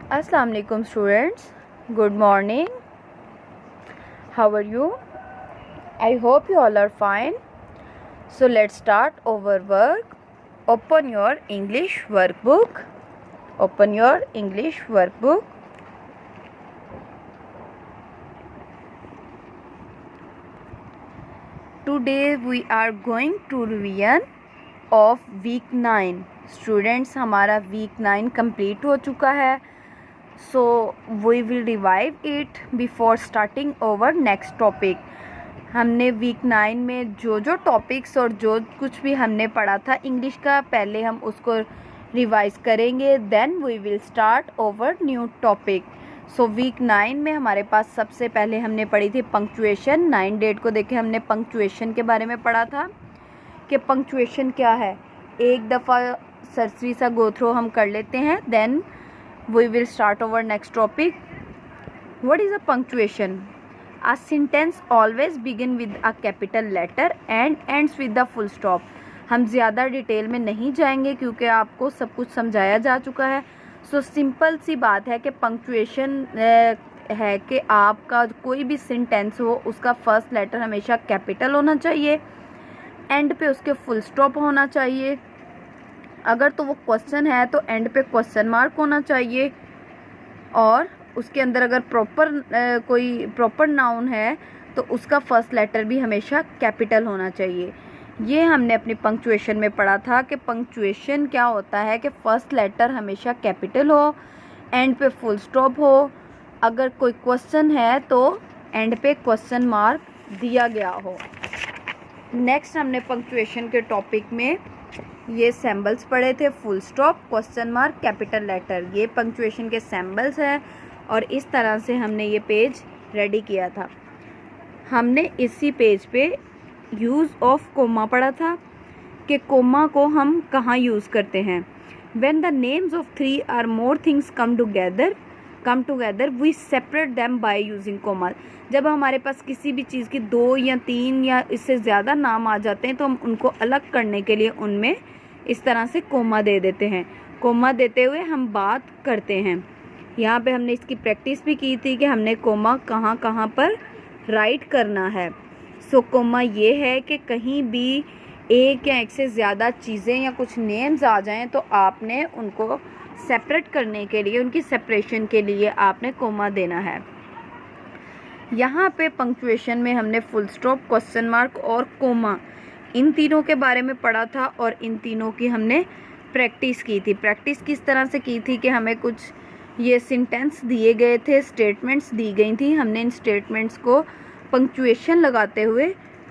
Assalamu alaikum students. Good morning. How are you? I hope you all are fine. So let's start our work. Open your English workbook. Open your English workbook. Today we are going to revision of week 9. Students, हमारा week 9 complete हो चुका है. So we will revive it before starting our next topic. हमने week 9 में जो topics और जो कुछ भी हमने पढ़ा था इंग्लिश का, पहले हम उसको रिवाइज करेंगे. Then we will start over new topic. So week 9 में हमारे पास सबसे पहले हमने पढ़ी थी पंक्चुएशन. 9 डेट को देखे हमने पंक्चुएशन के बारे में पढ़ा था कि पंक्चुएशन क्या है. एक दफ़ा सरसरी सा गो थ्रू हम कर लेते हैं. Then we will start our next topic. What is a punctuation? A sentence always begin with a capital letter and ends with the full stop. हम ज़्यादा डिटेल में नहीं जाएंगे क्योंकि आपको सब कुछ समझाया जा चुका है. सो सिंपल सी बात है कि पंक्चुएशन है कि आपका कोई भी सेंटेंस हो उसका फर्स्ट लेटर हमेशा कैपिटल होना चाहिए, एंड पे उसके फुल स्टॉप होना चाहिए. अगर तो वो क्वेश्चन है तो एंड पे क्वेश्चन मार्क होना चाहिए, और उसके अंदर अगर कोई प्रॉपर नाउन है तो उसका फर्स्ट लेटर भी हमेशा कैपिटल होना चाहिए. ये हमने अपनी पंक्चुएशन में पढ़ा था कि पंक्चुएशन क्या होता है कि फर्स्ट लेटर हमेशा कैपिटल हो, एंड पे फुल स्टॉप हो. अगर कोई क्वेश्चन है तो एंड पे क्वेश्चन मार्क दिया गया हो. नेक्स्ट हमने पंक्चुएशन के टॉपिक में ये सिंबल्स पढ़े थे. Full stop, question mark, capital letter, ये पंक्चुएशन के सिंबल्स हैं. और इस तरह से हमने ये पेज रेडी किया था. हमने इसी पेज पे यूज़ ऑफ कोमा पढ़ा था कि कोमा को हम कहाँ यूज़ करते हैं. When the names of 3 or more things come together we separate them by using comma. जब हमारे पास किसी भी चीज़ की 2 या 3 या इससे ज़्यादा नाम आ जाते हैं तो हम उनको अलग करने के लिए उनमें इस तरह से कोमा दे देते हैं. कोमा देते हुए हम बात करते हैं. यहाँ पे हमने इसकी प्रैक्टिस भी की थी कि हमने कोमा कहाँ कहाँ पर राइट करना है. सो कोमा ये है कि कहीं भी एक या एक से ज़्यादा चीज़ें या कुछ नेम्स आ जाएं तो आपने उनको सेपरेट करने के लिए, उनकी सेपरेशन के लिए आपने कोमा देना है. यहाँ पे पंक्चुएशन में हमने फुल स्टॉप, क्वेश्चन मार्क और कोमा, इन तीनों के बारे में पढ़ा था और इन तीनों की हमने प्रैक्टिस की थी. प्रैक्टिस किस तरह से की थी कि हमें कुछ ये सेंटेंस दिए गए थे, स्टेटमेंट्स दी गई थी. हमने इन स्टेटमेंट्स को पंक्चुएशन लगाते हुए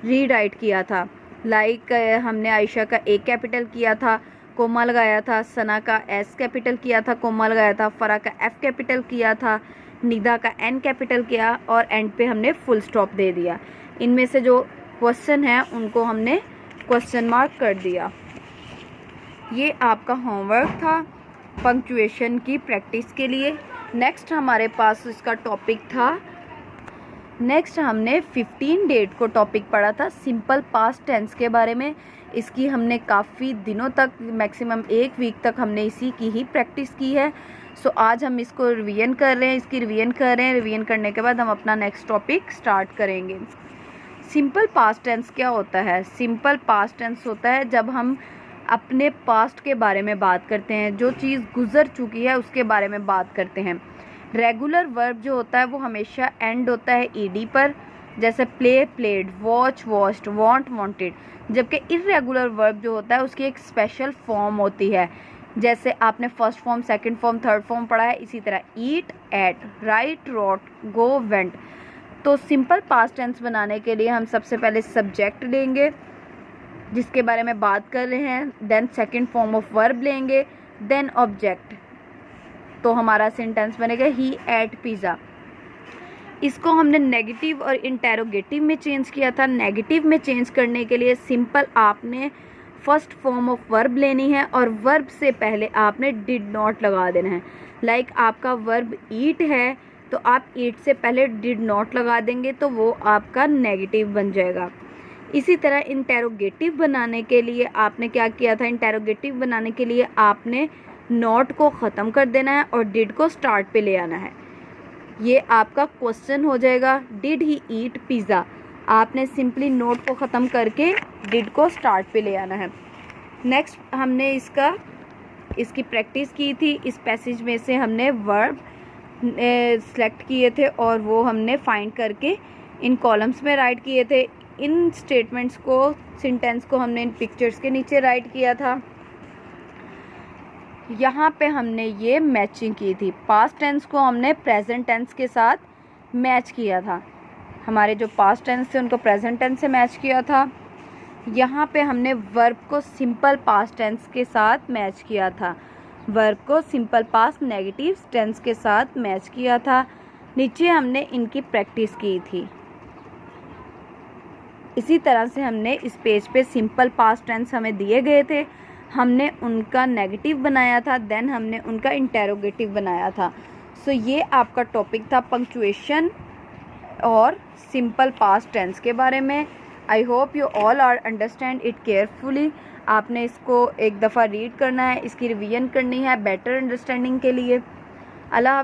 रीराइट किया था. लाइक हमने आयशा का ए कैपिटल किया था, कोमा लगाया था. सना का एस कैपिटल किया था, कोमा लगाया था. फरा का एफ कैपिटल किया था. निदा का एन कैपिटल किया और एंड पे हमने फुल स्टॉप दे दिया. इनमें से जो क्वेश्चन है उनको हमने क्वेश्चन मार्क कर दिया. ये आपका होमवर्क था पंक्चुएशन की प्रैक्टिस के लिए. नेक्स्ट हमारे पास इसका टॉपिक था, नेक्स्ट हमने 15 डेट को टॉपिक पढ़ा था सिंपल पास्ट टेंस के बारे में. इसकी हमने काफ़ी दिनों तक, मैक्सिमम 1 वीक तक हमने इसी की ही प्रैक्टिस की है. सो आज हम इसको रिवीजन कर रहे हैं, इसकी रिवीजन कर रहे हैं. रिवीजन करने के बाद हम अपना नेक्स्ट टॉपिक स्टार्ट करेंगे. सिंपल पास्ट टेंस क्या होता है? सिंपल पास्ट टेंस होता है जब हम अपने पास्ट के बारे में बात करते हैं, जो चीज़ गुजर चुकी है उसके बारे में बात करते हैं. रेगुलर वर्ब जो होता है वो हमेशा एंड होता है ईडी पर, जैसे play played, watch watched, want wanted. जबकि इर्रेगुलर वर्ब जो होता है उसकी एक स्पेशल फॉर्म होती है, जैसे आपने first form, second form, third form पढ़ा है. इसी तरह ईट, एट, राइट, रोट, गो, वेंट. तो सिंपल पास्ट टेंस बनाने के लिए हम सबसे पहले सब्जेक्ट लेंगे जिसके बारे में बात कर रहे हैं, then second form of verb लेंगे, देन ऑब्जेक्ट. तो हमारा सेंटेंस बनेगा ही एट पिज़्ज़ा. इसको हमने नेगेटिव और इंटेरोगेटिव में चेंज किया था. नेगेटिव में चेंज करने के लिए सिंपल आपने फर्स्ट फॉर्म ऑफ वर्ब लेनी है और वर्ब से पहले आपने डिड नॉट लगा देना है. लाइक आपका वर्ब ईट है तो आप ईट से पहले डिड नॉट लगा देंगे तो वो आपका नेगेटिव बन जाएगा. इसी तरह इंटेरोगेटिव बनाने के लिए आपने क्या किया था? इंटेरोगेटिव बनाने के लिए आपने नॉट को ख़त्म कर देना है और डिड को स्टार्ट पे ले आना है। ये आपका क्वेश्चन हो जाएगा, डिड ही ईट पिज़्ज़ा। आपने सिंपली नोट को ख़त्म करके डिड को स्टार्ट पे ले आना है। नेक्स्ट हमने इसकी प्रैक्टिस की थी। इस पैसेज में से हमने वर्ब सेलेक्ट किए थे और वो हमने फाइंड करके इन कॉलम्स में राइट किए थे। इन स्टेटमेंट्स को, सेंटेंस को हमने इन पिक्चर्स के नीचे राइट किया था। यहाँ पे हमने ये मैचिंग की थी। पास्ट टेंस को हमने प्रेजेंट टेंस के साथ मैच किया था। हमारे जो पास्ट टेंस थे उनको प्रेजेंट टेंस से मैच किया था। यहाँ पे हमने वर्ब को सिंपल पास्ट टेंस के साथ मैच किया था। वर्ब को सिंपल पास्ट नेगेटिव टेंस के साथ मैच किया था। नीचे हमने इनकी प्रैक्टिस की थी। इसी तरह से हमने इस पेज पे सिंपल पास्ट टेंस हमें दिए गए थे, हमने उनका नेगेटिव बनाया था, देन हमने उनका इंटेरोगेटिव बनाया था। सो ये आपका टॉपिक था पंक्चुएशन और सिंपल पास्ट टेंस के बारे में। I hope you all are understand it carefully. आपने इसको एक दफ़ा रीड करना है, इसकी रिवीजन करनी है बेटर अंडरस्टैंडिंग के लिए। अल्लाह।